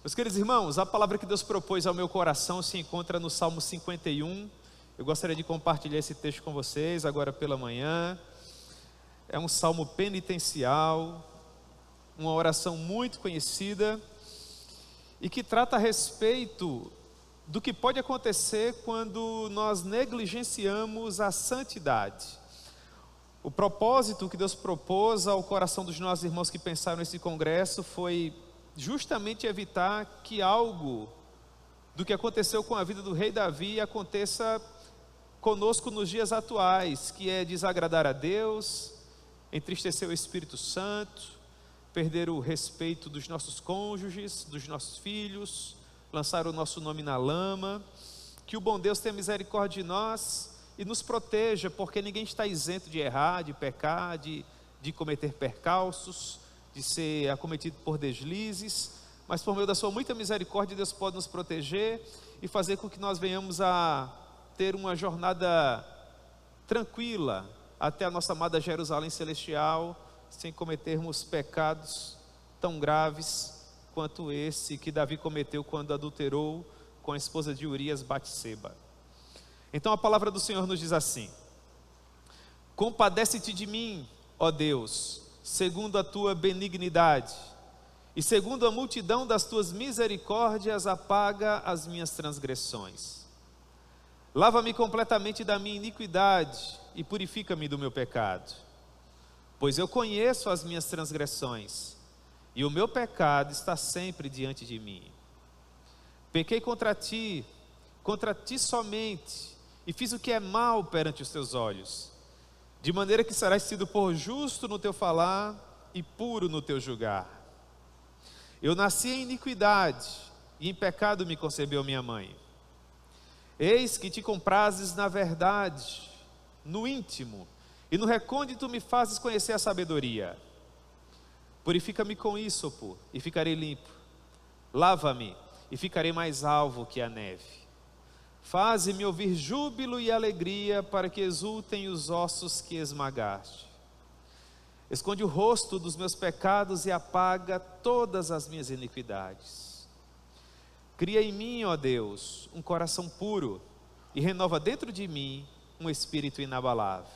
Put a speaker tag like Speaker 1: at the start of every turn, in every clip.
Speaker 1: Meus queridos irmãos, a palavra que Deus propôs ao meu coração se encontra no Salmo 51. Eu gostaria de compartilhar esse texto com vocês agora pela manhã. É um salmo penitencial, uma oração muito conhecida e que trata a respeito do que pode acontecer quando nós negligenciamos a santidade. O propósito que Deus propôs ao coração dos nossos irmãos que pensaram nesse congresso foi justamente evitar que algo do que aconteceu com a vida do rei Davi aconteça conosco nos dias atuais, que é desagradar a Deus, entristecer o Espírito Santo, perder o respeito dos nossos cônjuges, dos nossos filhos, lançar o nosso nome na lama. Que o bom Deus tenha misericórdia de nós e nos proteja, porque ninguém está isento de errar, de pecar, de cometer percalços, de ser acometido por deslizes, mas por meio da sua muita misericórdia, Deus pode nos proteger e fazer com que nós venhamos a ter uma jornada tranquila até a nossa amada Jerusalém Celestial, sem cometermos pecados tão graves quanto esse que Davi cometeu quando adulterou com a esposa de Urias, Batseba. Então a palavra do Senhor nos diz assim: compadece-te de mim, ó Deus, segundo a tua benignidade, e segundo a multidão das tuas misericórdias, apaga as minhas transgressões. Lava-me completamente da minha iniquidade e purifica-me do meu pecado, pois eu conheço as minhas transgressões, e o meu pecado está sempre diante de mim. Pequei contra ti somente, e fiz o que é mal perante os teus olhos, de maneira que serás tido por justo no teu falar e puro no teu julgar. Eu nasci em iniquidade, e em pecado me concebeu minha mãe. Eis que te comprases na verdade, no íntimo, e no recôndito me fazes conhecer a sabedoria. Purifica-me com ísopo, e ficarei limpo. Lava-me, e ficarei mais alvo que a neve. Faze-me ouvir júbilo e alegria, para que exultem os ossos que esmagaste. Esconde o rosto dos meus pecados e apaga todas as minhas iniquidades. Cria em mim, ó Deus, um coração puro, e renova dentro de mim um espírito inabalável.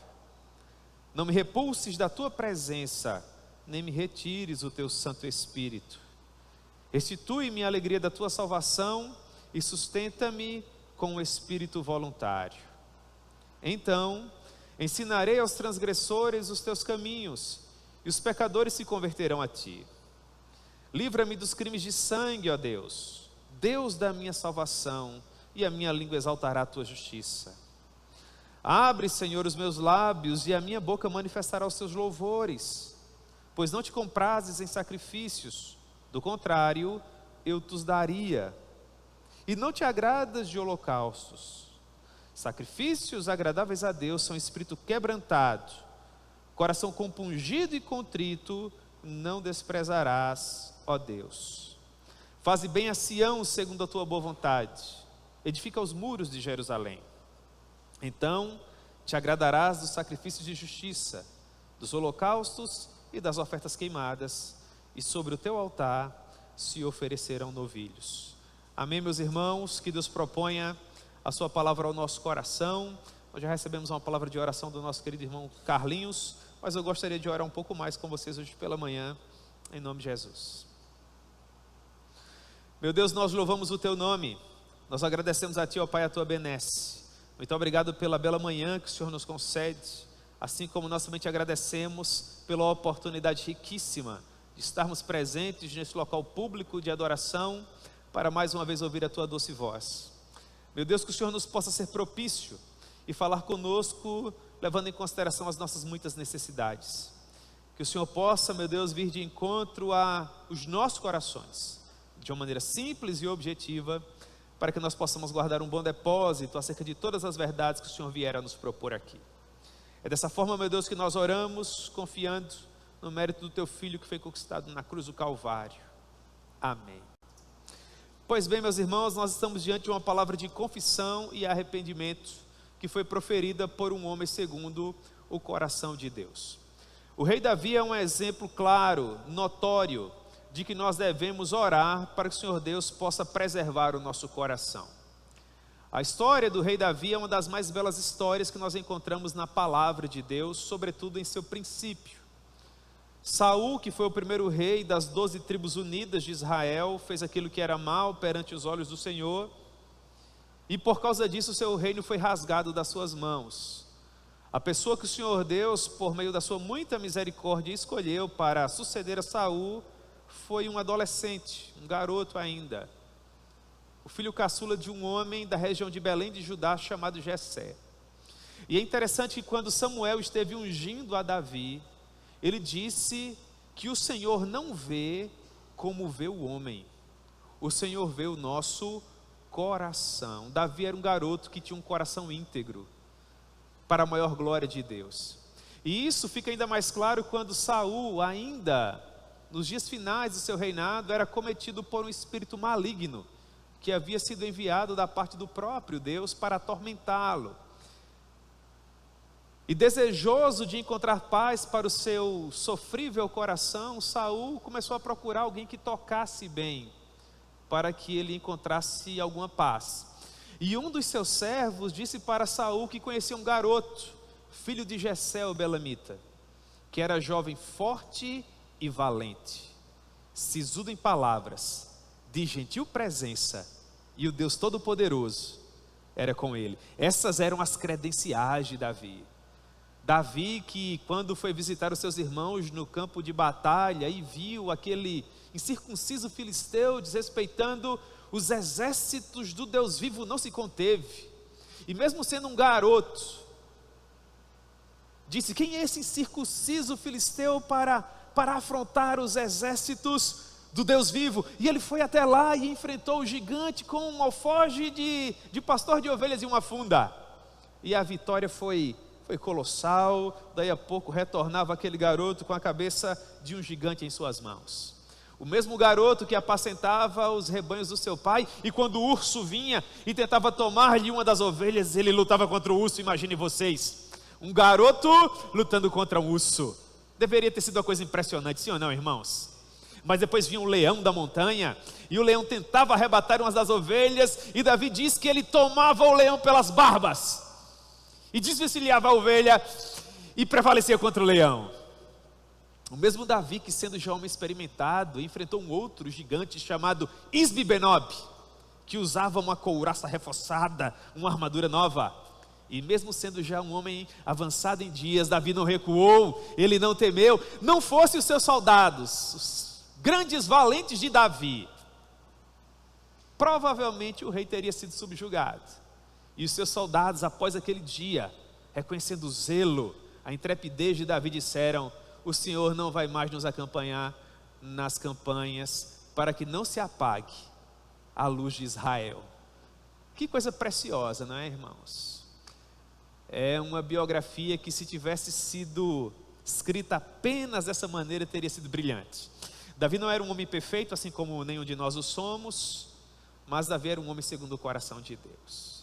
Speaker 1: Não me repulses da tua presença, nem me retires o teu Santo Espírito. Restitui-me a alegria da tua salvação e sustenta-me com o espírito voluntário. Então ensinarei aos transgressores os teus caminhos, e os pecadores se converterão a ti. Livra-me dos crimes de sangue, ó Deus, Deus da minha salvação, e a minha língua exaltará a tua justiça. Abre, Senhor, os meus lábios, e a minha boca manifestará os teus louvores, pois não te comprazes em sacrifícios, do contrário, eu te os daria. E não te agradas de holocaustos. Sacrifícios agradáveis a Deus são espírito quebrantado, coração compungido e contrito não desprezarás, ó Deus. Faze bem a Sião segundo a tua boa vontade, edifica os muros de Jerusalém. Então te agradarás dos sacrifícios de justiça, dos holocaustos e das ofertas queimadas, e sobre o teu altar se oferecerão novilhos. Amém, meus irmãos, que Deus proponha a sua palavra ao nosso coração. Nós já recebemos uma palavra de oração do nosso querido irmão Carlinhos, mas eu gostaria de orar um pouco mais com vocês hoje pela manhã, em nome de Jesus. Meu Deus, nós louvamos o teu nome, nós agradecemos a ti, ó Pai, a tua benesse. Muito obrigado pela bela manhã que o Senhor nos concede, assim como nós também te agradecemos pela oportunidade riquíssima de estarmos presentes nesse local público de adoração, para mais uma vez ouvir a tua doce voz. Meu Deus, que o Senhor nos possa ser propício e falar conosco, levando em consideração as nossas muitas necessidades. Que o Senhor possa, meu Deus, vir de encontro aos nossos corações, de uma maneira simples e objetiva, para que nós possamos guardar um bom depósito acerca de todas as verdades que o Senhor vier a nos propor aqui. É dessa forma, meu Deus, que nós oramos, confiando no mérito do teu Filho que foi conquistado na cruz do Calvário. Amém. Pois bem, meus irmãos, nós estamos diante de uma palavra de confissão e arrependimento que foi proferida por um homem segundo o coração de Deus. O rei Davi é um exemplo claro, notório, de que nós devemos orar para que o Senhor Deus possa preservar o nosso coração. A história do rei Davi é uma das mais belas histórias que nós encontramos na palavra de Deus, sobretudo em seu princípio. Saul, que foi o primeiro rei das 12 tribos unidas de Israel, fez aquilo que era mal perante os olhos do Senhor, e por causa disso o seu reino foi rasgado das suas mãos. A pessoa que o Senhor Deus, por meio da sua muita misericórdia, escolheu para suceder a Saul, foi um adolescente, um garoto ainda, o filho caçula de um homem da região de Belém de Judá, chamado Jessé. E é interessante que quando Samuel esteve ungindo a Davi, ele disse que o Senhor não vê como vê o homem, o Senhor vê o nosso coração. Davi era um garoto que tinha um coração íntegro, para a maior glória de Deus. E isso fica ainda mais claro quando Saul, ainda nos dias finais do seu reinado, era cometido por um espírito maligno, que havia sido enviado da parte do próprio Deus para atormentá-lo. E desejoso de encontrar paz para o seu sofrível coração, Saul começou a procurar alguém que tocasse bem, para que ele encontrasse alguma paz. E um dos seus servos disse para Saul que conhecia um garoto, filho de Jessé o belamita, que era jovem forte e valente, sisudo em palavras, de gentil presença, e o Deus Todo-Poderoso era com ele. Essas eram as credenciais de Davi. Davi, que quando foi visitar os seus irmãos no campo de batalha e viu aquele incircunciso filisteu desrespeitando os exércitos do Deus vivo, não se conteve, e mesmo sendo um garoto, disse: quem é esse incircunciso filisteu para afrontar os exércitos do Deus vivo? E ele foi até lá e enfrentou o gigante com um alforje de pastor de ovelhas e uma funda, e a vitória foi colossal. Daí a pouco retornava aquele garoto com a cabeça de um gigante em suas mãos, o mesmo garoto que apacentava os rebanhos do seu pai, e quando o urso vinha e tentava tomar-lhe uma das ovelhas, ele lutava contra o urso. Imagine vocês, um garoto lutando contra um urso. Deveria ter sido uma coisa impressionante, sim ou não, irmãos? Mas depois vinha um leão da montanha, e o leão tentava arrebatar uma das ovelhas, e Davi diz que ele tomava o leão pelas barbas, e desvencilhava a ovelha, e prevalecia contra o leão. O mesmo Davi que, sendo já homem experimentado, enfrentou um outro gigante chamado Isbi-Benob, que usava uma couraça reforçada, uma armadura nova. E mesmo sendo já um homem avançado em dias, Davi não recuou, ele não temeu. Não fossem os seus soldados, os grandes valentes de Davi, provavelmente o rei teria sido subjugado. E os seus soldados, após aquele dia, reconhecendo o zelo, a intrepidez de Davi, disseram: o Senhor não vai mais nos acompanhar nas campanhas, para que não se apague a luz de Israel. Que coisa preciosa, não é, irmãos? É uma biografia que, se tivesse sido escrita apenas dessa maneira, teria sido brilhante. Davi não era um homem perfeito, assim como nenhum de nós o somos, mas Davi era um homem segundo o coração de Deus.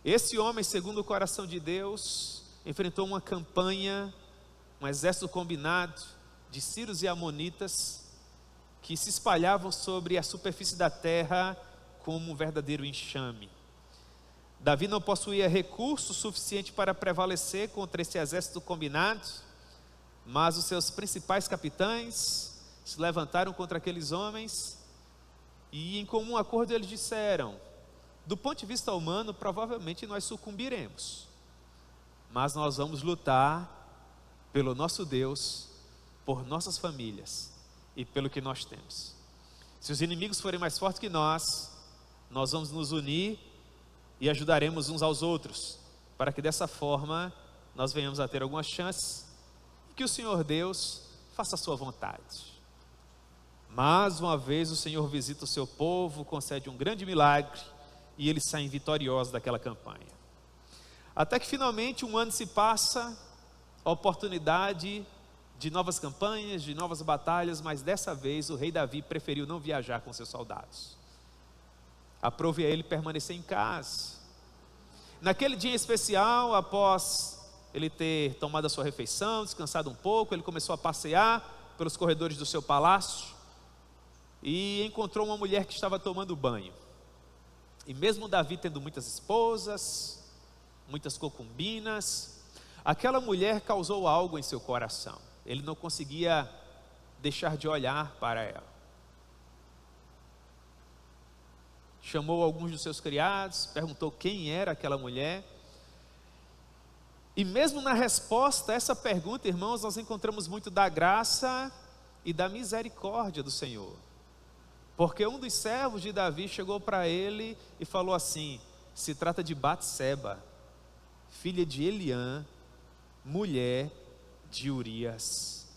Speaker 1: Esse homem segundo o coração de Deus enfrentou uma campanha, um exército combinado de sírios e amonitas, que se espalhavam sobre a superfície da terra como um verdadeiro enxame. Davi não possuía recurso suficiente para prevalecer contra esse exército combinado, mas os seus principais capitães se levantaram contra aqueles homens, e em comum acordo eles disseram: do ponto de vista humano, provavelmente nós sucumbiremos, mas nós vamos lutar pelo nosso Deus, por nossas famílias e pelo que nós temos. Se os inimigos forem mais fortes que nós vamos nos unir e ajudaremos uns aos outros, para que dessa forma nós venhamos a ter alguma chance, e que o Senhor Deus faça a sua vontade. Mais uma vez o Senhor visita o seu povo, concede um grande milagre, e eles saem vitoriosos daquela campanha. Até que finalmente um ano se passa, a oportunidade de novas campanhas, de novas batalhas, mas dessa vez o rei Davi preferiu não viajar com seus soldados. Aprove a ele permanecer em casa. Naquele dia especial, após ele ter tomado a sua refeição, descansado um pouco, ele começou a passear pelos corredores do seu palácio, e encontrou uma mulher que estava tomando banho. E mesmo Davi tendo muitas esposas, muitas concubinas, aquela mulher causou algo em seu coração. Ele não conseguia deixar de olhar para ela. Chamou alguns dos seus criados, perguntou quem era aquela mulher. E mesmo na resposta a essa pergunta, irmãos, nós encontramos muito da graça e da misericórdia do Senhor. Porque um dos servos de Davi chegou para ele e falou assim: se trata de Batseba, filha de Eliã, mulher de Urias.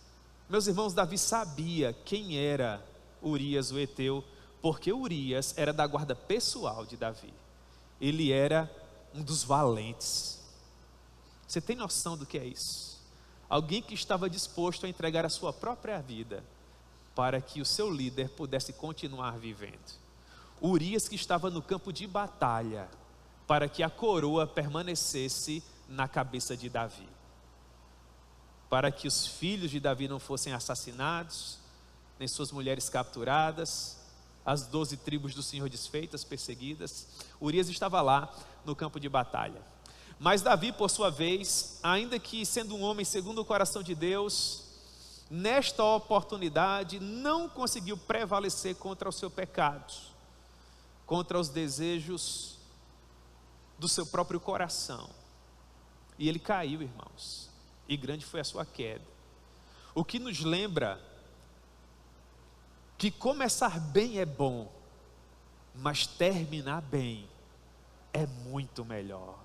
Speaker 1: Meus irmãos, Davi sabia quem era Urias o heteu, porque Urias era da guarda pessoal de Davi. Ele era um dos valentes. Você tem noção do que é isso? Alguém que estava disposto a entregar a sua própria vida para que o seu líder pudesse continuar vivendo. Urias que estava no campo de batalha para que a coroa permanecesse na cabeça de Davi, para que os filhos de Davi não fossem assassinados, nem suas mulheres capturadas, as 12 tribos do Senhor desfeitas, perseguidas. Urias estava lá no campo de batalha. Mas Davi, por sua vez, ainda que sendo um homem segundo o coração de Deus, nesta oportunidade não conseguiu prevalecer contra o seu pecado, contra os desejos do seu próprio coração. E ele caiu, irmãos, e grande foi a sua queda. O que nos lembra que começar bem é bom, mas terminar bem é muito melhor.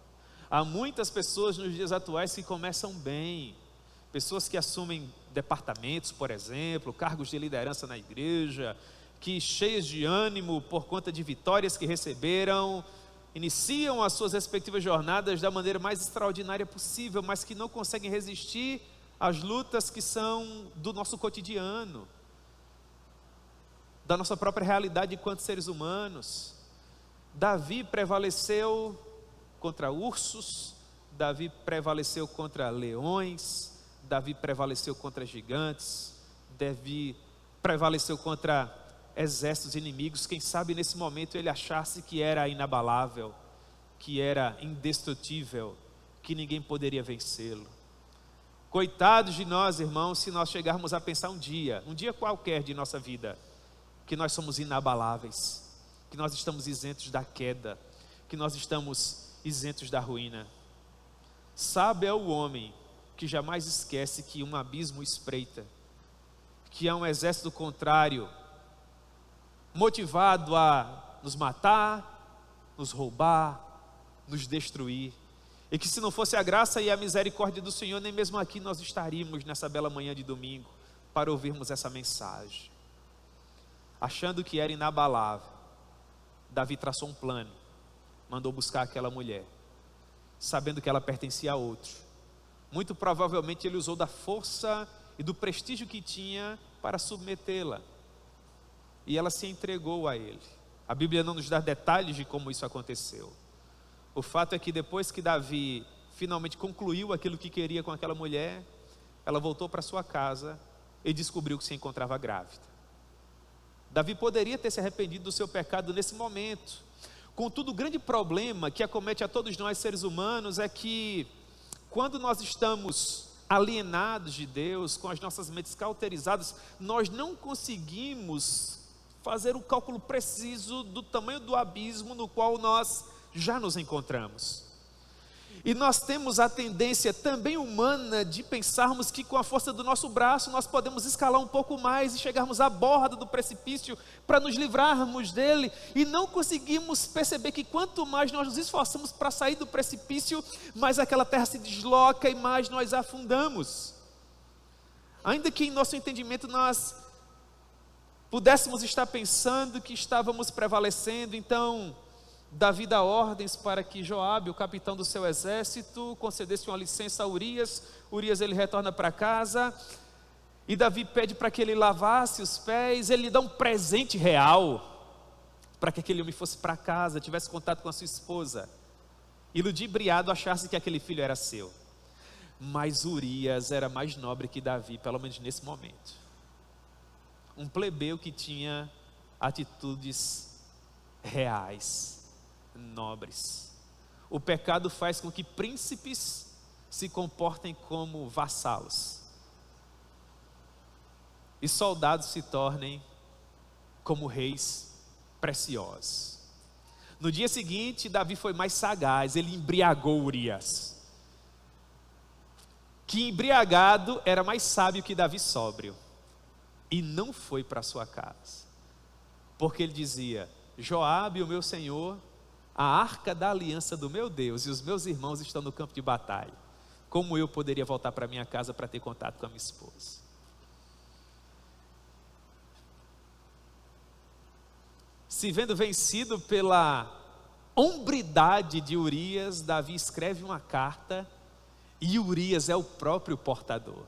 Speaker 1: Há muitas pessoas nos dias atuais que começam bem, pessoas que assumem departamentos, por exemplo, cargos de liderança na igreja, que cheias de ânimo por conta de vitórias que receberam, iniciam as suas respectivas jornadas da maneira mais extraordinária possível, mas que não conseguem resistir às lutas que são do nosso cotidiano, da nossa própria realidade enquanto seres humanos. Davi prevaleceu contra ursos, Davi prevaleceu contra leões, Davi prevaleceu contra gigantes, Davi prevaleceu contra exércitos inimigos. Quem sabe nesse momento ele achasse que era inabalável, que era indestrutível, que ninguém poderia vencê-lo. Coitados de nós, irmãos, se nós chegarmos a pensar um dia qualquer de nossa vida, que nós somos inabaláveis, que nós estamos isentos da queda, que nós estamos isentos da ruína. Sábio é o homem que jamais esquece que um abismo espreita, que há um exército contrário, motivado a nos matar, nos roubar, nos destruir, e que se não fosse a graça e a misericórdia do Senhor, nem mesmo aqui nós estaríamos nessa bela manhã de domingo, para ouvirmos essa mensagem. Achando que era inabalável, Davi traçou um plano, mandou buscar aquela mulher, sabendo que ela pertencia a outro. Muito provavelmente ele usou da força e do prestígio que tinha para submetê-la, e ela se entregou a ele. A Bíblia não nos dá detalhes de como isso aconteceu. O fato é que depois que Davi finalmente concluiu aquilo que queria com aquela mulher, ela voltou para sua casa e descobriu que se encontrava grávida. Davi poderia ter se arrependido do seu pecado nesse momento. Contudo, o grande problema que acomete a todos nós seres humanos é que quando nós estamos alienados de Deus, com as nossas mentes cauterizadas, nós não conseguimos fazer o cálculo preciso do tamanho do abismo no qual nós já nos encontramos. E nós temos a tendência também humana de pensarmos que com a força do nosso braço nós podemos escalar um pouco mais e chegarmos à borda do precipício para nos livrarmos dele, e não conseguimos perceber que quanto mais nós nos esforçamos para sair do precipício, mais aquela terra se desloca e mais nós afundamos. Ainda que em nosso entendimento nós pudéssemos estar pensando que estávamos prevalecendo, então Davi dá ordens para que Joabe, o capitão do seu exército, concedesse uma licença a Urias. Urias ele retorna para casa, e Davi pede para que ele lavasse os pés. Ele lhe dá um presente real, para que aquele homem fosse para casa, tivesse contato com a sua esposa, e ludibriado achasse que aquele filho era seu. Mas Urias era mais nobre que Davi, pelo menos nesse momento. Um plebeu que tinha atitudes reais, nobres. O pecado faz com que príncipes se comportem como vassalos e soldados se tornem como reis preciosos. No dia seguinte, Davi foi mais sagaz, ele embriagou Urias, que embriagado era mais sábio que Davi sóbrio, e não foi para sua casa, porque ele dizia: Joabe, o meu senhor, a arca da aliança do meu Deus e os meus irmãos estão no campo de batalha, como eu poderia voltar para minha casa para ter contato com a minha esposa? Se vendo vencido pela hombridade de Urias, Davi escreve uma carta, e Urias é o próprio portador.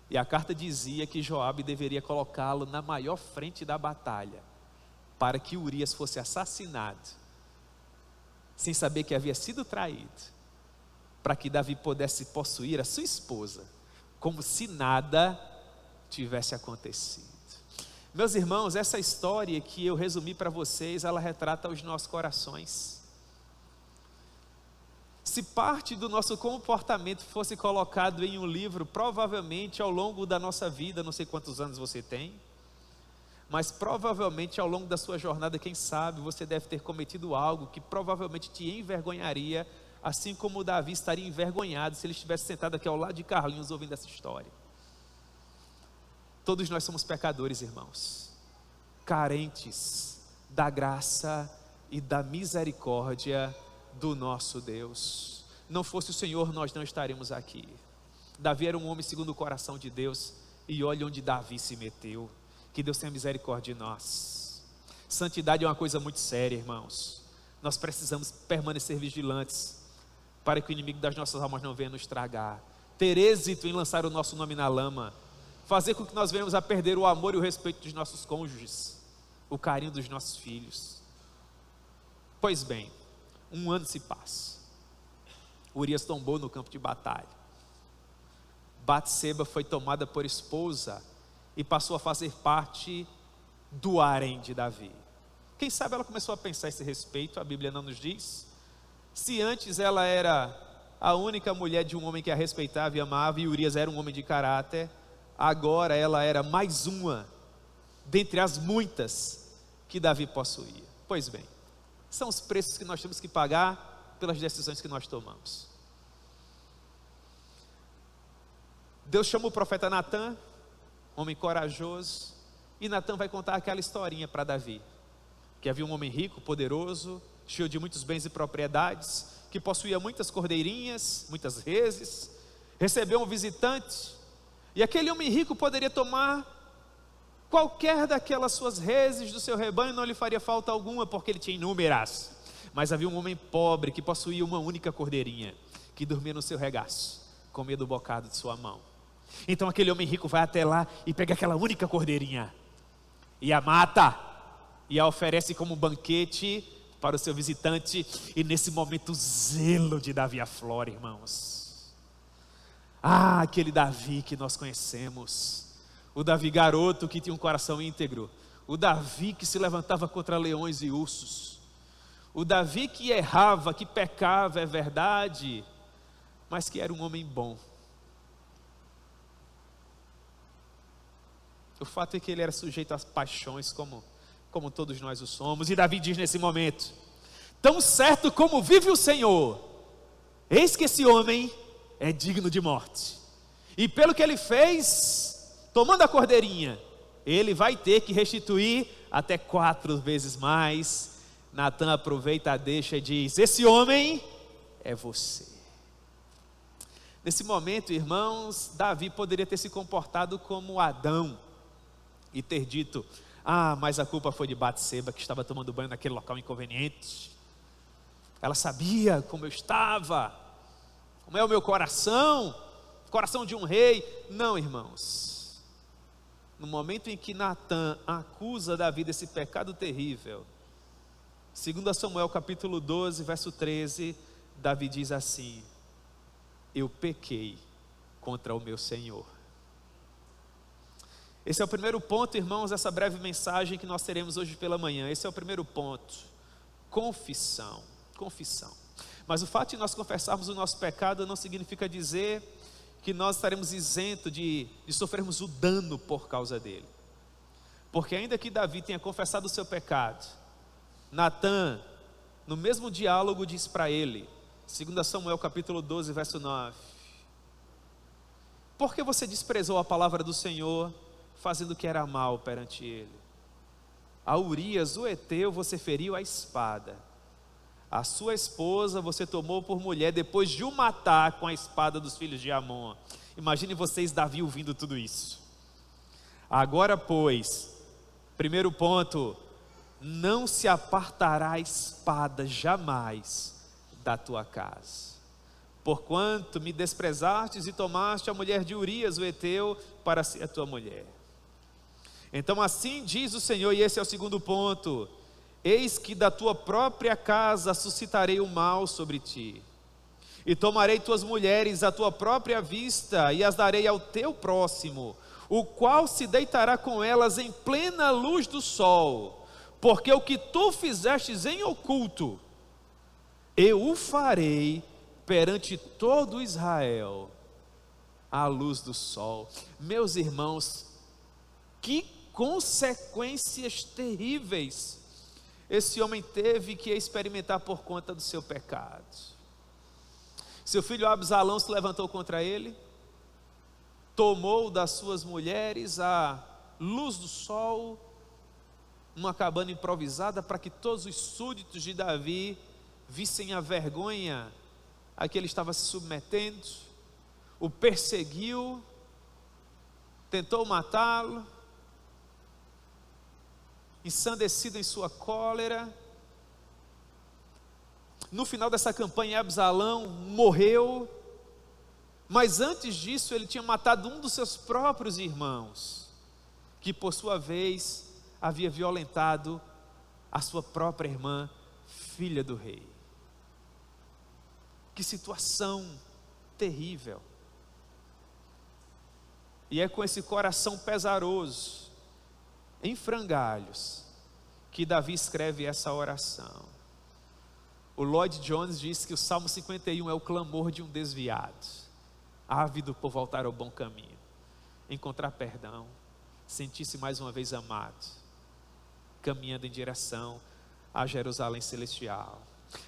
Speaker 1: E a carta dizia que Joabe deveria colocá-lo na maior frente da batalha, para que Urias fosse assassinado, sem saber que havia sido traído, para que Davi pudesse possuir a sua esposa, como se nada tivesse acontecido. Meus irmãos, essa história que eu resumi para vocês, ela retrata os nossos corações. Se parte do nosso comportamento fosse colocado em um livro, provavelmente ao longo da nossa vida, não sei quantos anos você tem, mas provavelmente ao longo da sua jornada, quem sabe, você deve ter cometido algo que provavelmente te envergonharia, assim como Davi estaria envergonhado se ele estivesse sentado aqui ao lado de Carlinhos ouvindo essa história. Todos nós somos pecadores, irmãos, carentes da graça e da misericórdia do nosso Deus. Não fosse o Senhor, nós não estaríamos aqui. Davi era um homem segundo o coração de Deus, e olha onde Davi se meteu. Que Deus tenha misericórdia de nós. Santidade é uma coisa muito séria, irmãos. Nós precisamos permanecer vigilantes, para que o inimigo das nossas almas não venha nos tragar. Ter êxito em lançar o nosso nome na lama, fazer com que nós venhamos a perder o amor e o respeito dos nossos cônjuges, o carinho dos nossos filhos. Pois bem, um ano se passa. Urias tombou no campo de batalha. Batseba foi tomada por esposa e passou a fazer parte do harém de Davi. Quem sabe ela começou a pensar a esse respeito, a Bíblia não nos diz. Se antes ela era a única mulher de um homem que a respeitava e amava, e Urias era um homem de caráter, agora ela era mais uma dentre as muitas que Davi possuía. Pois bem, são os preços que nós temos que pagar pelas decisões que nós tomamos. Deus chama o profeta Natã, homem corajoso, e Natã vai contar aquela historinha para Davi, que havia um homem rico, poderoso, cheio de muitos bens e propriedades, que possuía muitas cordeirinhas, muitas reses, recebeu um visitante, e aquele homem rico poderia tomar qualquer daquelas suas reses do seu rebanho, não lhe faria falta alguma, porque ele tinha inúmeras. Mas havia um homem pobre que possuía uma única cordeirinha, que dormia no seu regaço, comia do bocado de sua mão. Então aquele homem rico vai até lá e pega aquela única cordeirinha, e a mata, e a oferece como banquete para o seu visitante. E nesse momento o zelo de Davi aflora, irmãos. Aquele Davi que nós conhecemos, o Davi garoto que tinha um coração íntegro, o Davi que se levantava contra leões e ursos, o Davi que errava, que pecava, é verdade, mas que era um homem bom. O fato é que ele era sujeito às paixões, como todos nós o somos. E Davi diz nesse momento: tão certo como vive o Senhor, eis que esse homem é digno de morte. E pelo que ele fez, tomando a cordeirinha, ele vai ter que restituir até 4 vezes mais. Natã aproveita a deixa e diz: esse homem é você. Nesse momento, irmãos, Davi poderia ter se comportado como Adão e ter dito: mas a culpa foi de Batseba, que estava tomando banho naquele local inconveniente. Ela sabia como eu estava, como é o meu coração, coração de um rei. Não, irmãos. No momento em que Natã acusa Davi desse pecado terrível, 2 Samuel capítulo 12, verso 13, Davi diz assim: eu pequei contra o meu Senhor. Esse é o primeiro ponto, irmãos, dessa breve mensagem que nós teremos hoje pela manhã. Esse é o primeiro ponto. Confissão. Confissão. Mas o fato de nós confessarmos o nosso pecado não significa dizer que nós estaremos isentos de sofrermos o dano por causa dele. Porque ainda que Davi tenha confessado o seu pecado, Natã, no mesmo diálogo, diz para ele, 2 Samuel capítulo 12, verso 9: por que você desprezou a palavra do Senhor, fazendo o que era mal perante ele? A Urias, o heteu, você feriu a espada. A sua esposa você tomou por mulher, depois de o matar com a espada dos filhos de Amon. Imagine vocês, Davi, ouvindo tudo isso. Agora, pois, primeiro ponto: não se apartará a espada jamais da tua casa, porquanto me desprezastes e tomaste a mulher de Urias, o heteu, para ser a tua mulher. Então assim diz o Senhor, e esse é o segundo ponto: eis que da tua própria casa suscitarei o mal sobre ti, e tomarei tuas mulheres à tua própria vista, e as darei ao teu próximo, o qual se deitará com elas em plena luz do sol, porque o que tu fizestes em oculto, eu o farei perante todo Israel, à luz do sol. Meus irmãos, que consequências terríveis esse homem teve que experimentar por conta do seu pecado. Seu filho Absalão se levantou contra ele, tomou das suas mulheres a luz do sol, numa cabana improvisada, para que todos os súditos de Davi vissem a vergonha a que ele estava se submetendo. O perseguiu, tentou matá-lo, ensandecido em sua cólera. No final dessa campanha, Absalão morreu, mas antes disso ele tinha matado um dos seus próprios irmãos, que por sua vez havia violentado a sua própria irmã, filha do rei. Que situação terrível. E é com esse coração pesaroso, em frangalhos, que Davi escreve essa oração. O Lloyd Jones diz que o Salmo 51 é o clamor de um desviado, ávido por voltar ao bom caminho, encontrar perdão, sentir-se mais uma vez amado, caminhando em direção a Jerusalém celestial.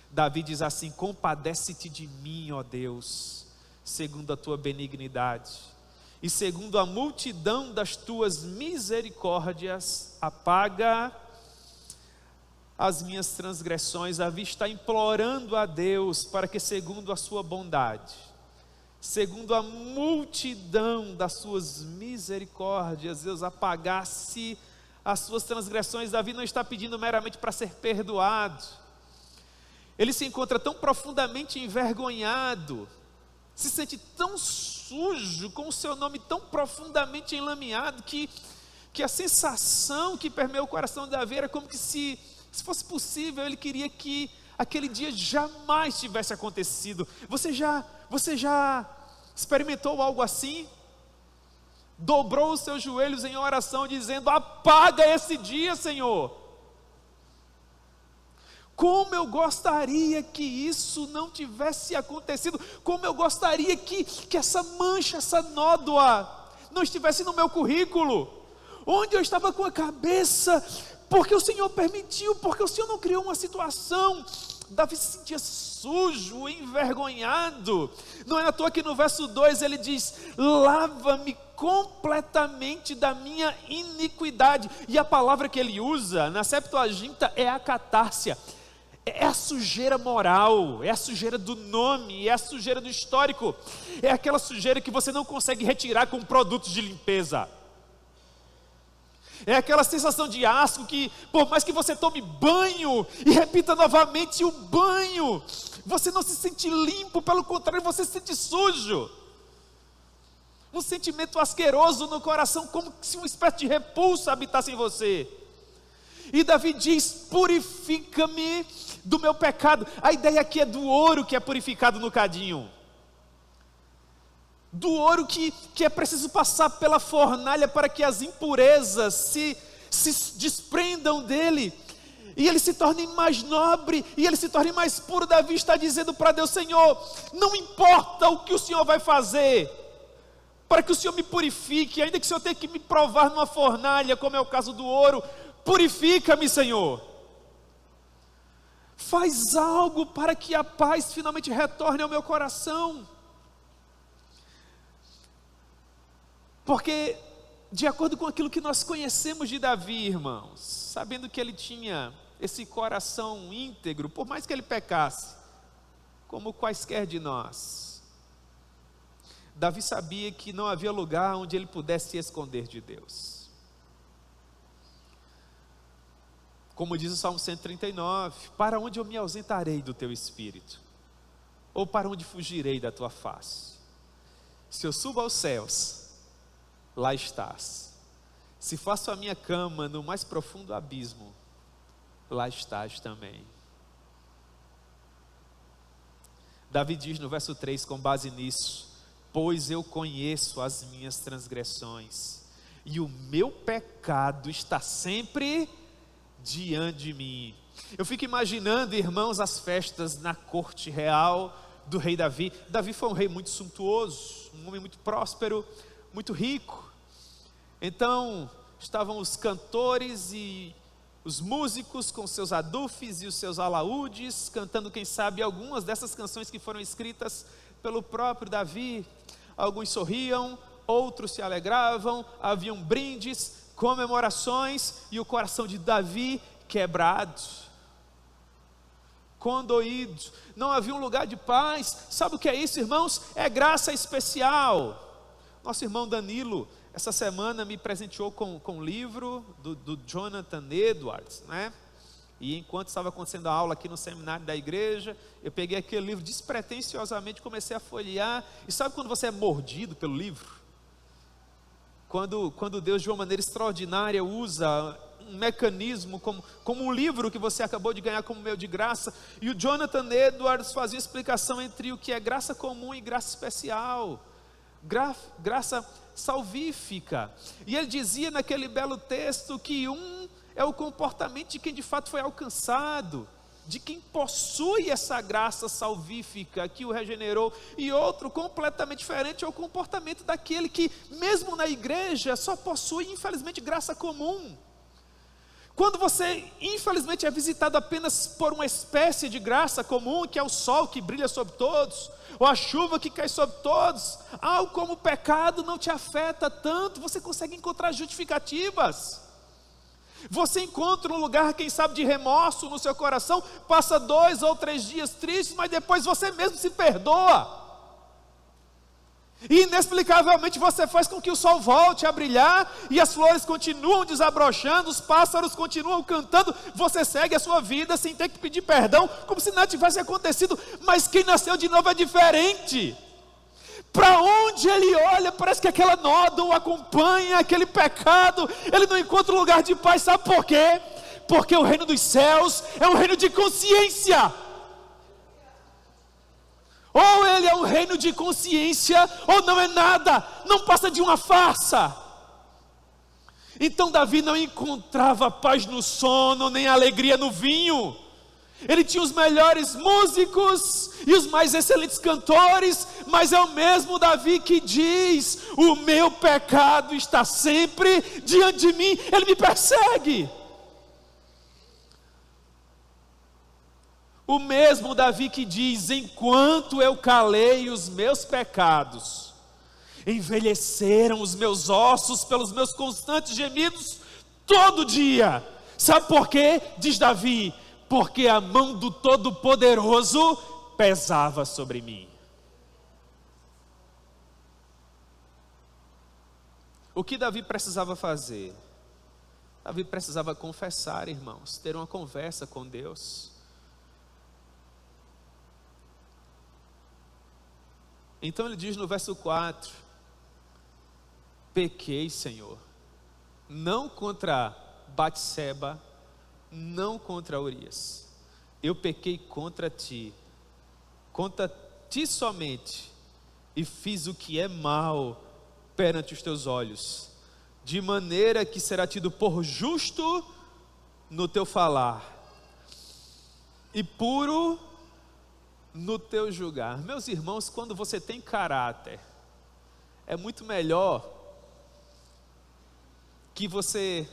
Speaker 1: Davi diz assim: compadece-te de mim, ó Deus, segundo a tua benignidade, e segundo a multidão das tuas misericórdias, apaga as minhas transgressões. Davi está implorando a Deus para que, segundo a sua bondade, segundo a multidão das suas misericórdias, Deus apagasse as suas transgressões. Davi não está pedindo meramente para ser perdoado. Ele se encontra tão profundamente envergonhado, se sente tão sujo, com o seu nome tão profundamente enlameado, que a sensação que permeia o coração de Davi era como que se fosse possível, ele queria que aquele dia jamais tivesse acontecido. Você já experimentou algo assim? Dobrou os seus joelhos em oração, dizendo: apaga esse dia, Senhor. Como eu gostaria que isso não tivesse acontecido. Como eu gostaria que essa mancha, essa nódoa não estivesse no meu currículo. Onde eu estava com a cabeça, porque o Senhor permitiu, porque o Senhor não criou uma situação. Davi se sentia sujo, envergonhado. Não é à toa que no verso 2 ele diz: lava-me completamente da minha iniquidade. E a palavra que ele usa na Septuaginta é a catársia. É a sujeira moral, é a sujeira do nome, é a sujeira do histórico. É aquela sujeira que você não consegue retirar com produtos de limpeza. É aquela sensação de asco que, por mais que você tome banho e repita novamente o banho, você não se sente limpo, pelo contrário, você se sente sujo. Um sentimento asqueroso no coração, como se uma espécie de repulsa habitasse em você. E Davi diz: purifica-me do meu pecado. A ideia aqui é do ouro que é purificado no cadinho. do ouro que é preciso passar pela fornalha para que as impurezas se desprendam dele, e ele se torne mais nobre, e ele se torne mais puro. Davi está dizendo para Deus: Senhor, não importa o que o Senhor vai fazer, para que o Senhor me purifique, ainda que o Senhor tenha que me provar numa fornalha, como é o caso do ouro, purifica-me, Senhor. Faz algo para que a paz finalmente retorne ao meu coração. Porque, de acordo com aquilo que nós conhecemos de Davi, irmãos, sabendo que ele tinha esse coração íntegro, por mais que ele pecasse, como quaisquer de nós, Davi sabia que não havia lugar onde ele pudesse se esconder de Deus. Como diz o Salmo 139, para onde eu me ausentarei do teu espírito? Ou para onde fugirei da tua face? Se eu subo aos céus, lá estás. Se faço a minha cama no mais profundo abismo, lá estás também. Davi diz no verso 3, com base nisso: pois eu conheço as minhas transgressões, e o meu pecado está sempre diante de mim. Eu fico imaginando, irmãos, as festas na corte real do rei Davi. Davi foi um rei muito suntuoso, um homem muito próspero, muito rico. Então estavam os cantores e os músicos com seus adufes e os seus alaúdes, cantando, quem sabe, algumas dessas canções que foram escritas pelo próprio Davi. Alguns sorriam, outros se alegravam, haviam brindes, comemorações, e o coração de Davi quebrado, condoído. Não havia um lugar de paz. Sabe o que é isso, irmãos? É graça especial. Nosso irmão Danilo, essa semana, me presenteou com um livro do Jonathan Edwards, né? E enquanto estava acontecendo a aula aqui no seminário da igreja, eu peguei aquele livro despretensiosamente, comecei a folhear. E sabe quando você é mordido pelo livro? Quando Deus, de uma maneira extraordinária, usa um mecanismo como um livro que você acabou de ganhar como meio de graça. E o Jonathan Edwards fazia explicação entre o que é graça comum e graça especial, graça salvífica. E ele dizia naquele belo texto que um é o comportamento de quem de fato foi alcançado, de quem possui essa graça salvífica que o regenerou, e outro completamente diferente é o comportamento daquele que, mesmo na igreja, só possui, infelizmente, graça comum. Quando você, infelizmente, é visitado apenas por uma espécie de graça comum, que é o sol que brilha sobre todos, ou a chuva que cai sobre todos, algo como o pecado não te afeta tanto, você consegue encontrar justificativas. Você encontra um lugar, quem sabe, de remorso no seu coração, passa 2 ou 3 dias tristes, mas depois você mesmo se perdoa. E inexplicavelmente você faz com que o sol volte a brilhar, e as flores continuam desabrochando, os pássaros continuam cantando, você segue a sua vida sem ter que pedir perdão, como se nada tivesse acontecido. Mas quem nasceu de novo é diferente. Para onde ele olha, parece que aquela nódoa o acompanha, aquele pecado, ele não encontra um lugar de paz. Sabe por quê? Porque o reino dos céus é um reino de consciência. Ou ele é um reino de consciência, ou não é nada, não passa de uma farsa. Então Davi não encontrava paz no sono, nem alegria no vinho. Ele tinha os melhores músicos e os mais excelentes cantores, mas é o mesmo Davi que diz: o meu pecado está sempre diante de mim, ele me persegue. O mesmo Davi que diz: enquanto eu calei os meus pecados, envelheceram os meus ossos pelos meus constantes gemidos todo dia. Sabe por quê? Diz Davi: porque a mão do Todo-Poderoso pesava sobre mim. O que Davi precisava fazer? Davi precisava confessar, irmãos, ter uma conversa com Deus. Então ele diz no verso 4: pequei, Senhor, não contra Batseba, não contra Urias, eu pequei contra ti somente, e fiz o que é mal perante os teus olhos, de maneira que será tido por justo no teu falar e puro no teu julgar. Meus irmãos, quando você tem caráter, é muito melhor que você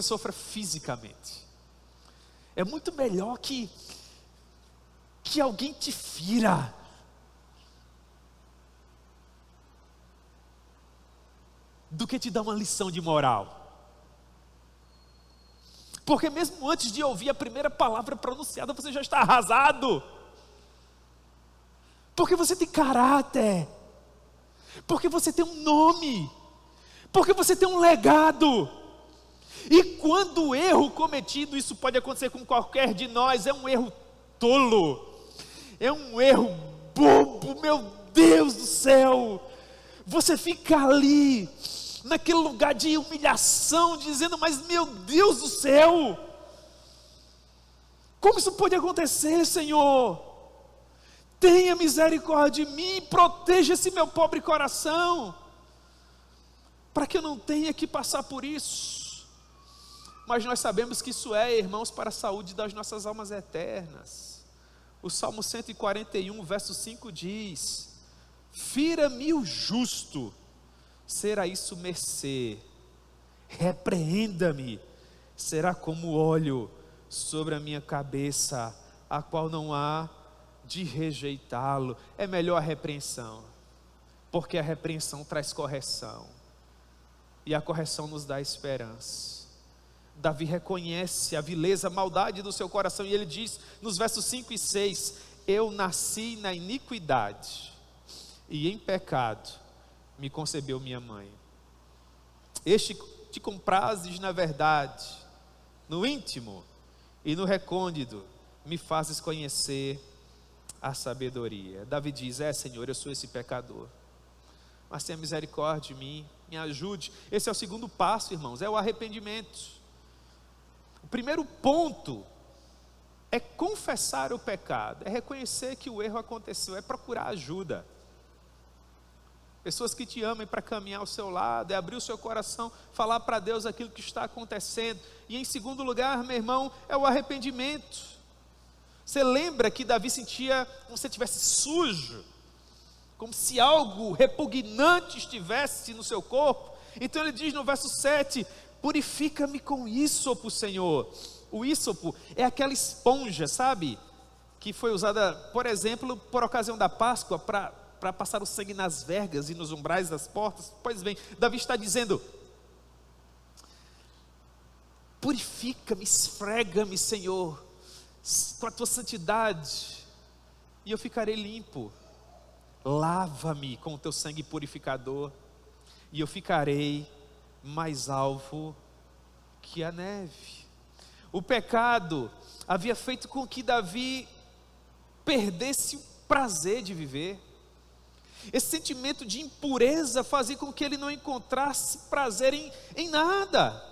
Speaker 1: sofra fisicamente. É muito melhor que alguém te fira do que te dar uma lição de moral. Porque mesmo antes de ouvir a primeira palavra pronunciada, você já está arrasado. Porque você tem caráter. Porque você tem um nome. Porque você tem um legado. E quando o erro cometido, isso pode acontecer com qualquer de nós, é um erro tolo, é um erro bobo, meu Deus do céu. Você fica ali, naquele lugar de humilhação, dizendo, mas meu Deus do céu, como isso pode acontecer, Senhor? Tenha misericórdia de mim, proteja esse meu pobre coração, para que eu não tenha que passar por isso. Mas nós sabemos que isso é, irmãos, para a saúde das nossas almas eternas. O Salmo 141, verso 5 diz: fira-me o justo, será isso mercê, repreenda-me, será como óleo sobre a minha cabeça, a qual não há de rejeitá-lo. É melhor a repreensão, porque a repreensão traz correção, e a correção nos dá esperança. Davi reconhece a vileza, a maldade do seu coração, e ele diz nos versos 5 e 6, eu nasci na iniquidade, e em pecado me concebeu minha mãe. Este te comprases na verdade, no íntimo e no recôndito, me fazes conhecer a sabedoria. Davi diz, Senhor, eu sou esse pecador, mas tenha misericórdia de mim, me ajude. Esse é o segundo passo, irmãos, é o arrependimento. O primeiro ponto é confessar o pecado, é reconhecer que o erro aconteceu, é procurar ajuda. Pessoas que te amem para caminhar ao seu lado, é abrir o seu coração, falar para Deus aquilo que está acontecendo. E em segundo lugar, meu irmão, é o arrependimento. Você lembra que Davi sentia como se estivesse sujo, como se algo repugnante estivesse no seu corpo. Então ele diz no verso 7, purifica-me com ísopo, Senhor. O ísopo é aquela esponja, sabe? Que foi usada, por exemplo, por ocasião da Páscoa, para passar o sangue nas vergas e nos umbrais das portas. Pois bem, Davi está dizendo, purifica-me, esfrega-me, Senhor, com a tua santidade, e eu ficarei limpo. Lava-me com o teu sangue purificador, e eu ficarei mais alvo que a neve. O pecado havia feito com que Davi perdesse o prazer de viver. Esse sentimento de impureza fazia com que ele não encontrasse prazer em nada.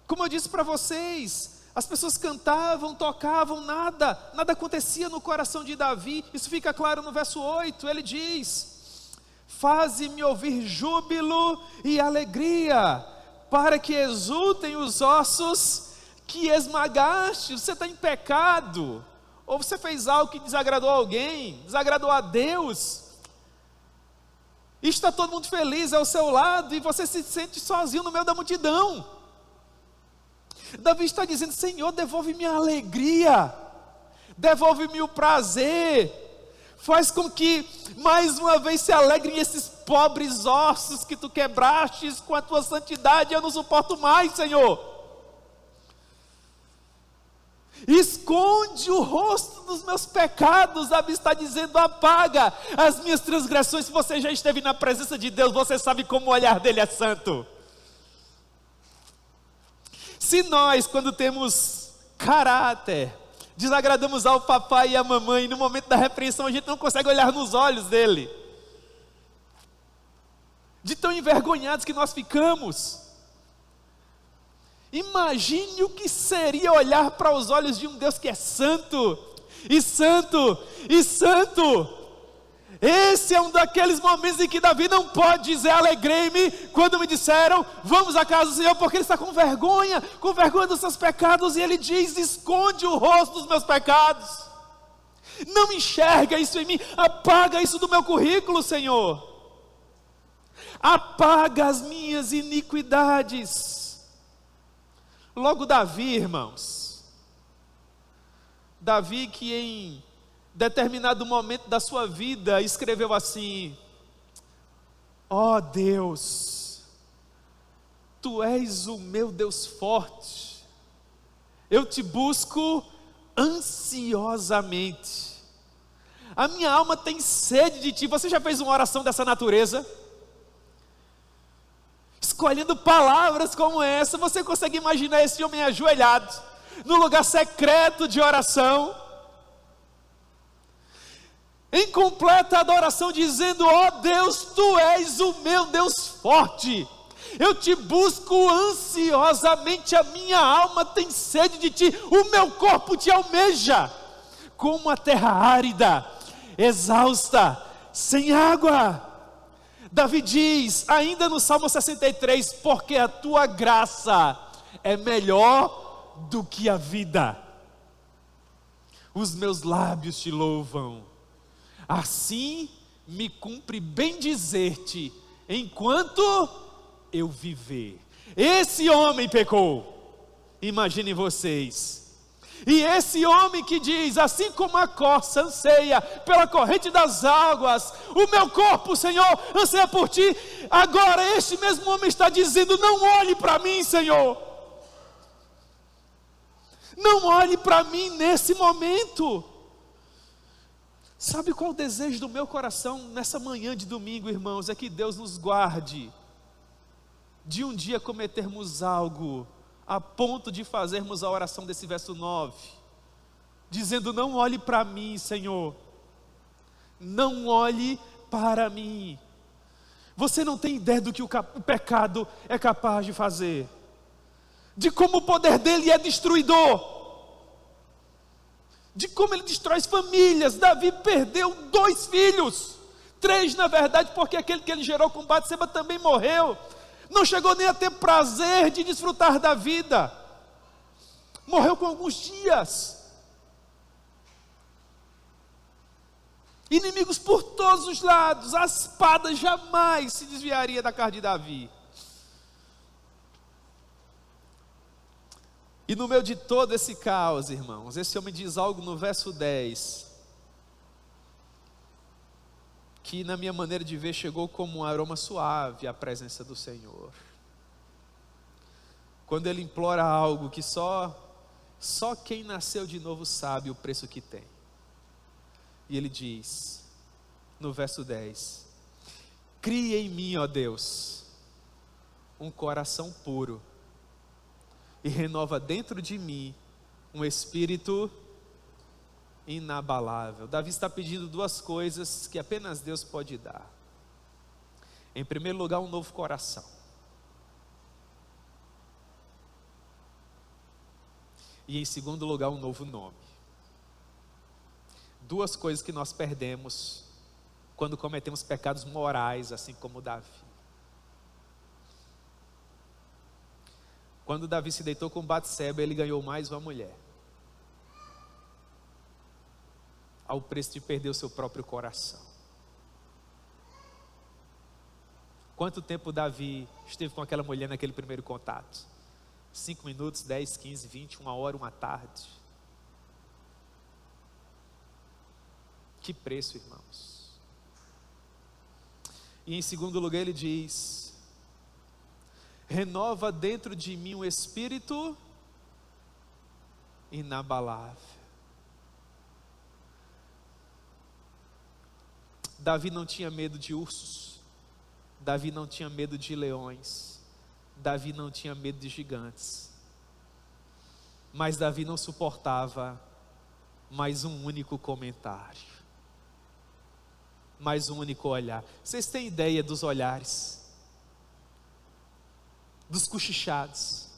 Speaker 1: Como eu disse para vocês, as pessoas cantavam, tocavam, nada acontecia no coração de Davi. Isso fica claro no verso 8, ele diz, faze-me ouvir júbilo e alegria, para que exultem os ossos que esmagaste. Você está em pecado, ou você fez algo que desagradou alguém, desagradou a Deus, e está todo mundo feliz ao seu lado, e você se sente sozinho no meio da multidão. Davi está dizendo, Senhor, devolve-me a alegria, devolve-me o prazer, faz com que mais uma vez se alegrem esses pobres ossos que tu quebrastes com a tua santidade. Eu não suporto mais, Senhor. Esconde o rosto dos meus pecados. Davi está dizendo, apaga as minhas transgressões. Se você já esteve na presença de Deus, você sabe como o olhar dele é santo. Se nós, quando temos caráter, desagradamos ao papai e à mamãe, no momento da repreensão a gente não consegue olhar nos olhos dele, de tão envergonhados que nós ficamos. Imagine o que seria olhar para os olhos de um Deus que é santo, e santo, e santo. Esse é um daqueles momentos em que Davi não pode dizer alegrei-me quando me disseram vamos à casa do Senhor, porque ele está com vergonha dos seus pecados, e ele diz: esconde o rosto dos meus pecados, não enxerga isso em mim, apaga isso do meu currículo, Senhor, apaga as minhas iniquidades. Logo Davi, irmãos, Davi que em determinado momento da sua vida escreveu assim: ó Deus, Tu és o meu Deus forte, eu te busco ansiosamente, a minha alma tem sede de Ti. Você já fez uma oração dessa natureza? Escolhendo palavras como essa, você consegue imaginar esse homem ajoelhado, no lugar secreto de oração, em completa adoração, dizendo: ó Deus, Tu és o meu Deus forte, eu te busco ansiosamente, a minha alma tem sede de Ti, o meu corpo Te almeja, como a terra árida, exausta, sem água. Davi diz, ainda no Salmo 63, porque a Tua graça é melhor do que a vida, os meus lábios Te louvam, assim me cumpre bem dizer-te, enquanto eu viver. Esse homem pecou, imaginem vocês, e esse homem que diz, assim como a corça anseia pela corrente das águas, o meu corpo, Senhor, anseia por Ti. Agora este mesmo homem está dizendo: não olhe para mim, Senhor, não olhe para mim nesse momento. Sabe qual é o desejo do meu coração nessa manhã de domingo, irmãos? É que Deus nos guarde de um dia cometermos algo a ponto de fazermos a oração desse verso 9, dizendo: não olhe para mim, Senhor, não olhe para mim. Você não tem ideia do que o pecado é capaz de fazer, de como o poder dele é destruidor, de como ele destrói as famílias. Davi perdeu 2 filhos, 3 na verdade, porque aquele que ele gerou com Batseba também morreu, não chegou nem a ter prazer de desfrutar da vida, morreu com alguns dias. Inimigos por todos os lados, a espada jamais se desviaria da carne de Davi. E no meio de todo esse caos, irmãos, esse homem diz algo no verso 10, que na minha maneira de ver chegou como um aroma suave à presença do Senhor. Quando ele implora algo que só quem nasceu de novo sabe o preço que tem. E ele diz, no verso 10, cria em mim, ó Deus, um coração puro, e renova dentro de mim um espírito inabalável. Davi está pedindo 2 coisas que apenas Deus pode dar. Em primeiro lugar, um novo coração. E em segundo lugar, um novo nome. 2 coisas que nós perdemos quando cometemos pecados morais, assim como Davi. Quando Davi se deitou com Batseba, ele ganhou mais uma mulher, ao preço de perder o seu próprio coração. Quanto tempo Davi esteve com aquela mulher naquele primeiro contato? 5 minutos, 10, 15, 20, 1 hora, 1 tarde. Que preço, irmãos. E em segundo lugar ele diz, renova dentro de mim um espírito inabalável. Davi não tinha medo de ursos, Davi não tinha medo de leões, Davi não tinha medo de gigantes, mas Davi não suportava mais um único comentário, mais um único olhar. Vocês têm ideia dos olhares, dos cochichados,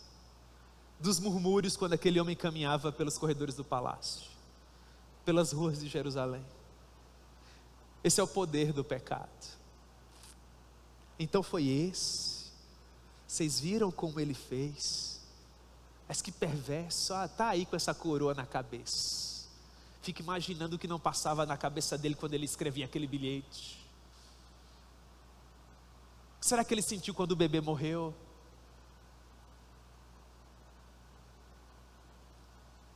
Speaker 1: dos murmúrios quando aquele homem caminhava pelos corredores do palácio, pelas ruas de Jerusalém? Esse é o poder do pecado. Então foi esse. Vocês viram como ele fez? Mas que perverso, está aí com essa coroa na cabeça. Fica imaginando o que não passava na cabeça dele quando ele escrevia aquele bilhete. O que será que ele sentiu quando o bebê morreu?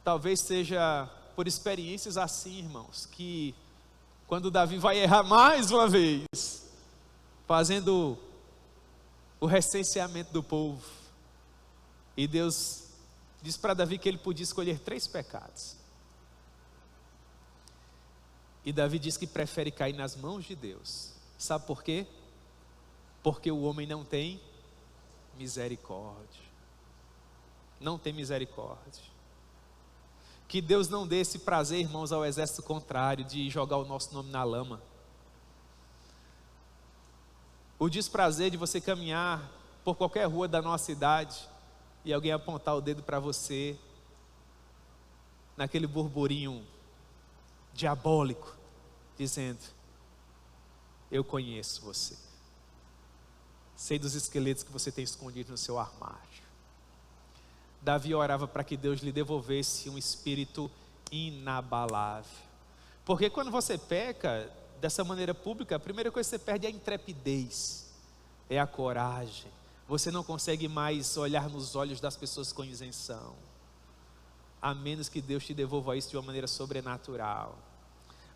Speaker 1: Talvez seja por experiências assim, irmãos, que quando Davi vai errar mais uma vez, fazendo o recenseamento do povo, e Deus diz para Davi que ele podia escolher 3 pecados. E Davi diz que prefere cair nas mãos de Deus. Sabe por quê? Porque o homem não tem misericórdia. Não tem misericórdia. Que Deus não dê esse prazer, irmãos, ao exército contrário, de jogar o nosso nome na lama. O desprazer de você caminhar por qualquer rua da nossa cidade e alguém apontar o dedo para você, naquele burburinho diabólico, dizendo: eu conheço você, sei dos esqueletos que você tem escondido no seu armário. Davi orava para que Deus lhe devolvesse um espírito inabalável, porque quando você peca dessa maneira pública, a primeira coisa que você perde é a intrepidez, é a coragem. Você não consegue mais olhar nos olhos das pessoas com isenção, a menos que Deus te devolva isso de uma maneira sobrenatural.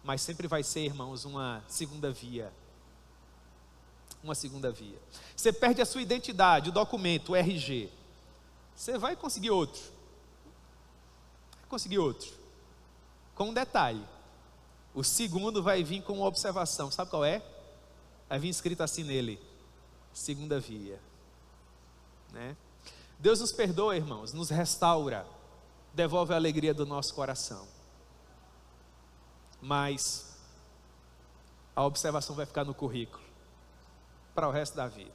Speaker 1: Mas sempre vai ser, irmãos, uma segunda via. Uma segunda via. Você perde a sua identidade, o documento, o RG. Você vai conseguir outro. Vai conseguir outro. Com um detalhe. O segundo vai vir com uma observação. Sabe qual é? Vai vir escrito assim nele: segunda via. Né? Deus nos perdoa, irmãos, nos restaura, devolve a alegria do nosso coração. Mas a observação vai ficar no currículo para o resto da vida.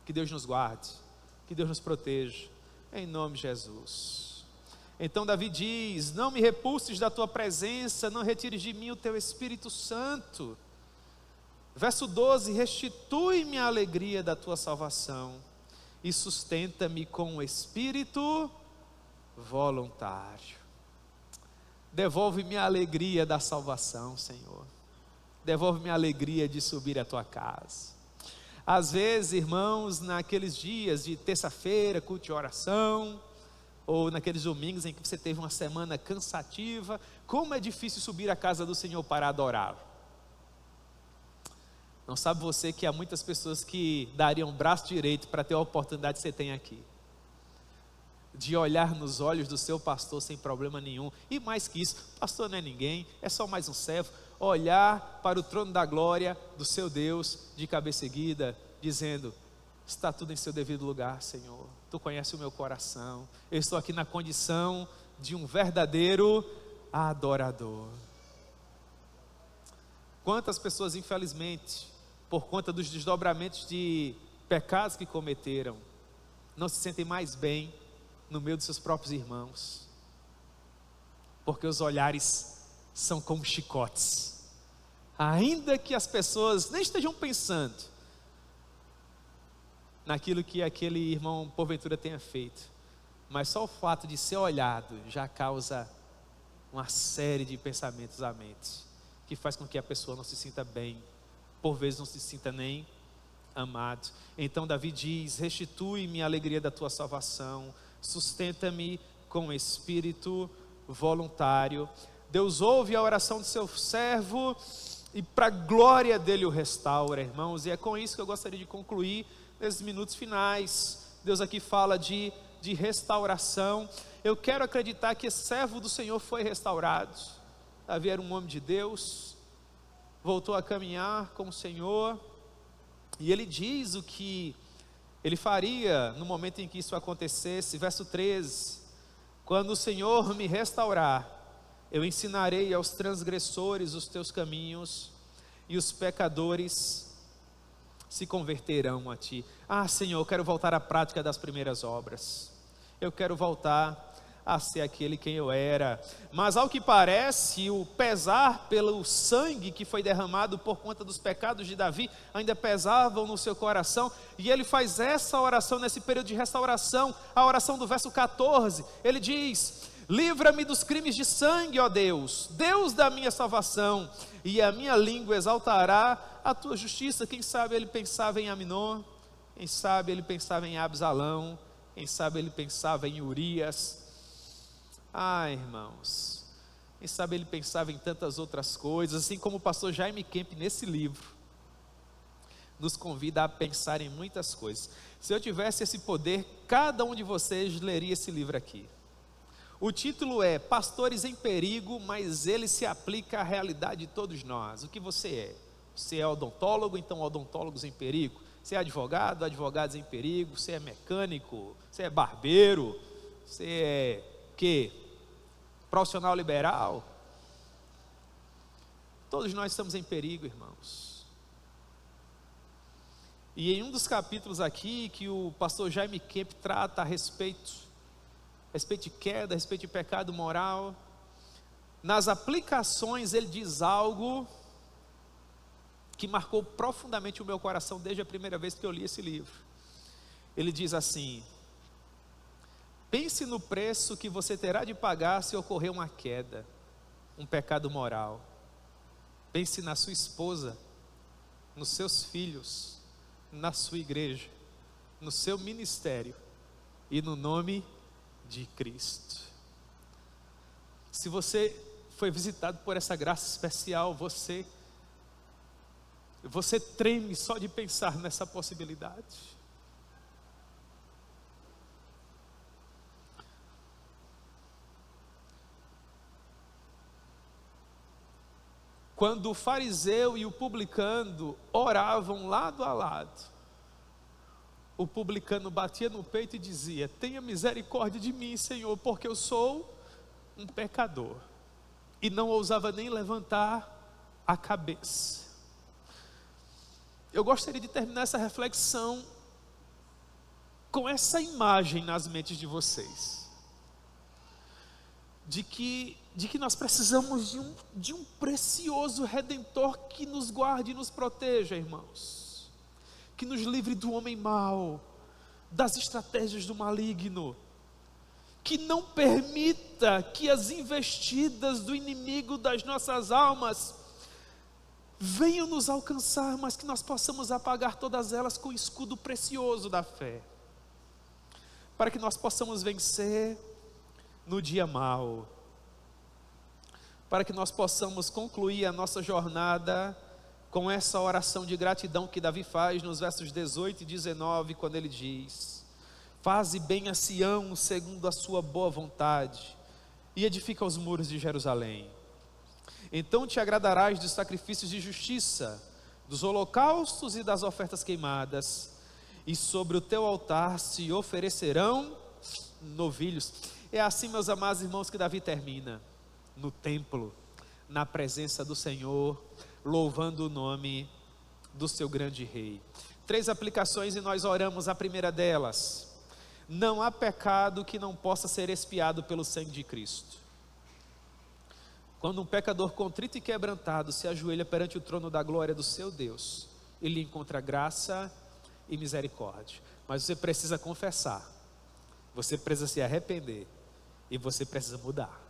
Speaker 1: Que Deus nos guarde, que Deus nos proteja, em nome de Jesus. Então Davi diz: não me repulses da tua presença, não retires de mim o teu Espírito Santo. Verso 12: restitui-me a alegria da tua salvação e sustenta-me com o espírito voluntário. Devolve-me a alegria da salvação, Senhor. Devolve-me a alegria de subir à tua casa. Às vezes, irmãos, naqueles dias de terça-feira, culto de oração, ou naqueles domingos em que você teve uma semana cansativa, como é difícil subir à casa do Senhor para adorá-lo. Não sabe você que há muitas pessoas que dariam o braço direito para ter a oportunidade que você tem aqui, de olhar nos olhos do seu pastor sem problema nenhum, e mais que isso, pastor não é ninguém, é só mais um servo. Olhar para o trono da glória do seu Deus de cabeça erguida, dizendo: está tudo em seu devido lugar, Senhor, tu conheces o meu coração, eu estou aqui na condição de um verdadeiro adorador. Quantas pessoas, infelizmente, por conta dos desdobramentos de pecados que cometeram, não se sentem mais bem no meio dos seus próprios irmãos, porque os olhares são como chicotes, ainda que as pessoas nem estejam pensando naquilo que aquele irmão porventura tenha feito, mas só o fato de ser olhado já causa uma série de pensamentos à mente, que faz com que a pessoa não se sinta bem, por vezes não se sinta nem amado. Então Davi diz: restitui-me a alegria da tua salvação, sustenta-me com espírito voluntário. Deus ouve a oração do seu servo e para a glória dele o restaura, irmãos. E é com isso que eu gostaria de concluir nesses minutos finais. Deus aqui fala de restauração. Eu quero acreditar que esse servo do Senhor foi restaurado. Davi era um homem de Deus, voltou a caminhar com o Senhor, e ele diz o que ele faria no momento em que isso acontecesse. Verso 13: quando o Senhor me restaurar, eu ensinarei aos transgressores os teus caminhos, e os pecadores se converterão a ti. Ah, Senhor, eu quero voltar à prática das primeiras obras, eu quero voltar a ser aquele quem eu era. Mas ao que parece, o pesar pelo sangue que foi derramado por conta dos pecados de Davi ainda pesavam no seu coração, e ele faz essa oração nesse período de restauração, a oração do verso 14. Ele diz: livra-me dos crimes de sangue, ó Deus, Deus da minha salvação, e a minha língua exaltará a tua justiça. Quem sabe ele pensava em Aminon, quem sabe ele pensava em Absalão, quem sabe ele pensava em Urias. Irmãos, quem sabe ele pensava em tantas outras coisas, assim como o pastor Jaime Kemp nesse livro nos convida a pensar em muitas coisas. Se eu tivesse esse poder, cada um de vocês leria esse livro aqui. O título é Pastores em Perigo, mas ele se aplica à realidade de todos nós. O que você é? Você é odontólogo, então odontólogos em perigo. Você é advogado, advogados em perigo. Você é mecânico, você é barbeiro, você é quê? Profissional liberal. Todos nós estamos em perigo, irmãos. E em um dos capítulos aqui que o pastor Jaime Kemp trata a respeito de queda, a respeito de pecado moral, nas aplicações ele diz algo que marcou profundamente o meu coração desde a primeira vez que eu li esse livro. Ele diz assim: pense no preço que você terá de pagar se ocorrer uma queda, um pecado moral. Pense na sua esposa, nos seus filhos, na sua igreja, no seu ministério e no nome de Cristo. Se você foi visitado por essa graça especial, você treme só de pensar nessa possibilidade. Quando o fariseu e o publicano oravam lado a lado, o publicano batia no peito e dizia: tenha misericórdia de mim, Senhor, porque eu sou um pecador. E não ousava nem levantar a cabeça. Eu gostaria de terminar essa reflexão com essa imagem nas mentes de vocês, de que nós precisamos de um precioso Redentor que nos guarde e nos proteja, irmãos, que nos livre do homem mau, das estratégias do maligno, que não permita que as investidas do inimigo das nossas almas venham nos alcançar, mas que nós possamos apagar todas elas com o escudo precioso da fé, para que nós possamos vencer no dia mau, para que nós possamos concluir a nossa jornada com essa oração de gratidão que Davi faz nos versos 18 e 19, quando ele diz: faze bem a Sião segundo a sua boa vontade, e edifica os muros de Jerusalém. Então te agradarás dos sacrifícios de justiça, dos holocaustos e das ofertas queimadas, e sobre o teu altar se oferecerão novilhos. É assim, meus amados irmãos, que Davi termina, no templo, na presença do Senhor, louvando o nome do seu grande rei. 3 aplicações e nós oramos a primeira delas: não há pecado que não possa ser expiado pelo sangue de Cristo. Quando um pecador contrito e quebrantado se ajoelha perante o trono da glória do seu Deus, ele encontra graça e misericórdia. Mas você precisa confessar, você precisa se arrepender e você precisa mudar.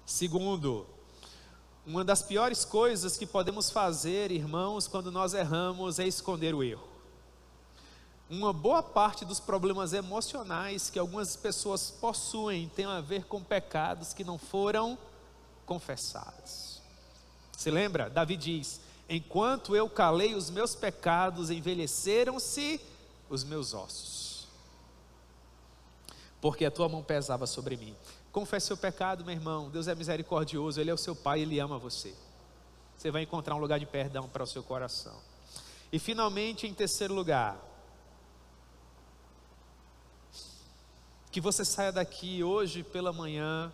Speaker 1: Segundo, uma das piores coisas que podemos fazer, irmãos, quando nós erramos, é esconder o erro. Uma boa parte dos problemas emocionais que algumas pessoas possuem tem a ver com pecados que não foram confessados. Se lembra? Davi diz: enquanto eu calei os meus pecados, envelheceram-se os meus ossos, porque a tua mão pesava sobre mim. Confesse seu pecado, meu irmão. Deus é misericordioso, Ele é o seu Pai, Ele ama você. Você vai encontrar um lugar de perdão para o seu coração. E finalmente, em terceiro lugar, que você saia daqui hoje pela manhã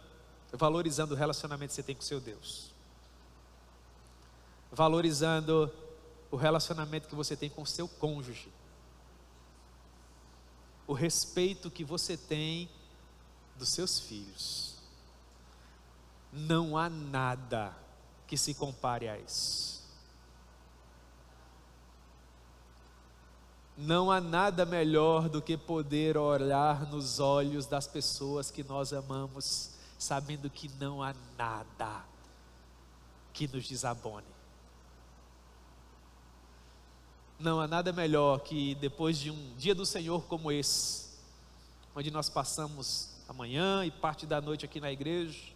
Speaker 1: valorizando o relacionamento que você tem com o seu Deus, valorizando o relacionamento que você tem com o seu cônjuge, o respeito que você tem dos seus filhos. Não há nada que se compare a isso. Não há nada melhor do que poder olhar nos olhos das pessoas que nós amamos, sabendo que não há nada que nos desabone. Não há nada melhor que depois de um dia do Senhor como esse, onde nós passamos a manhã e parte da noite aqui na igreja,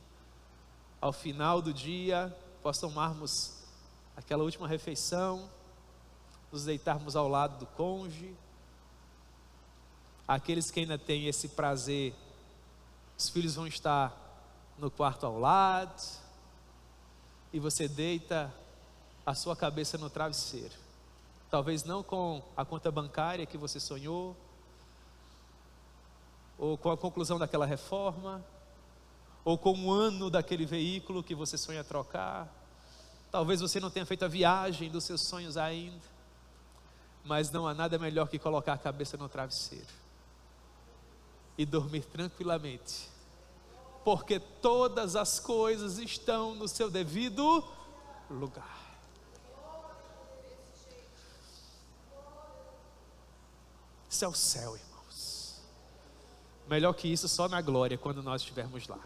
Speaker 1: ao final do dia, nós tomarmos aquela última refeição, nos deitarmos ao lado do cônjuge. Aqueles que ainda têm esse prazer, os filhos vão estar no quarto ao lado, e você deita a sua cabeça no travesseiro, talvez não com a conta bancária que você sonhou, ou com a conclusão daquela reforma, ou com um ano daquele veículo que você sonha trocar. Talvez você não tenha feito a viagem dos seus sonhos ainda, mas não há nada melhor que colocar a cabeça no travesseiro e dormir tranquilamente, porque todas as coisas estão no seu devido lugar. Isso é o céu, irmãos. Melhor que isso só na glória, quando nós estivermos lá.